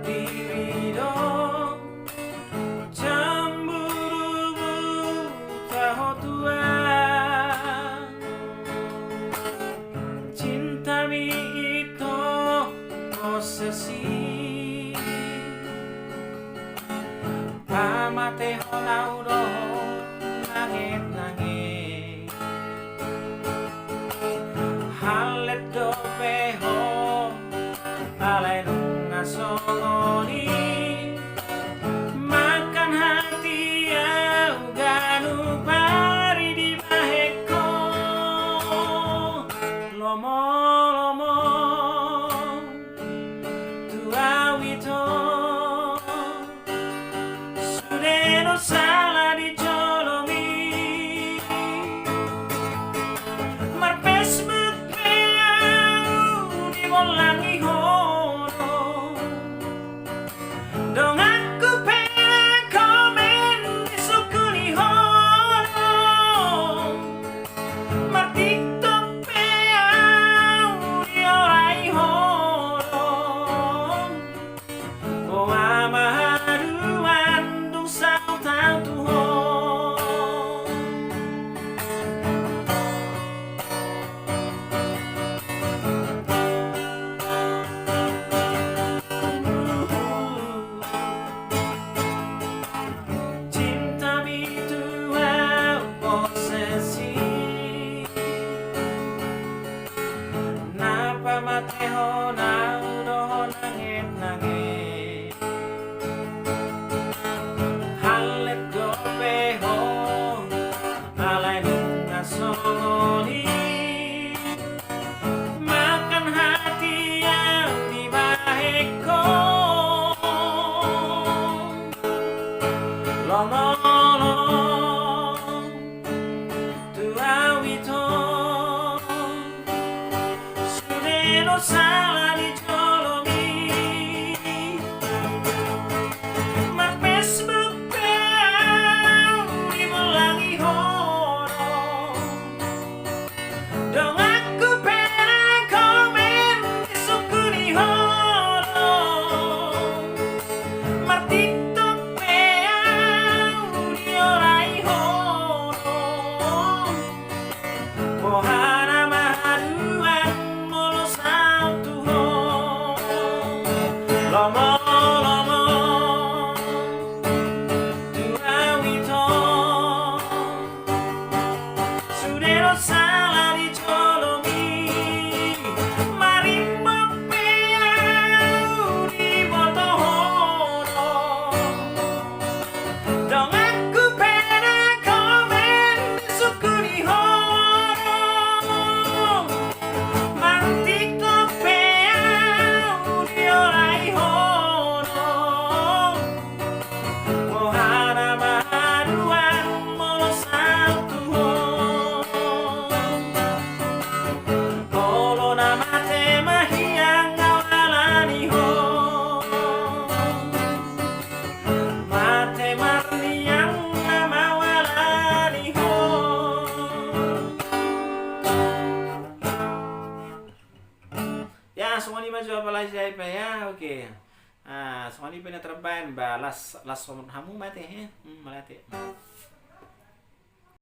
diri dong cemburu buta Tuhan cinta mi itu posesi pamate honau doh nangit halet dopeho alai lunga songoni makan hati au ganu pari di baheko lomo lomo tua wito sudeno salah di jolomi mar Facebook di molangi hono dong aku pengen komen di sukuni hono mar TikTok di orai hono oh amaharuan dong sao tau tuho cinta itu posesi napa mate honau doho nangit halet dopeho alai lunga songoni makan hati yang di baheko lomo tua wito sudeno salah di jolomi mar Facebook di molangi hono dong aku pengen komen di sukuni hono mar TikTok di orai hono pohana maharuan molo santu ho lomo lomo tua wito sudeno salah di jolomi marimbo di boto hono dong aku pengen komen di sukuni hono mar TikTok di orai hono mohana maharuan molo santu ho kolo namate mahiang awalani ho mate marniang nama walani ho ya semua ni maju apa lagi saya ya oke semua ni punya terbaik balas las hamu mate malate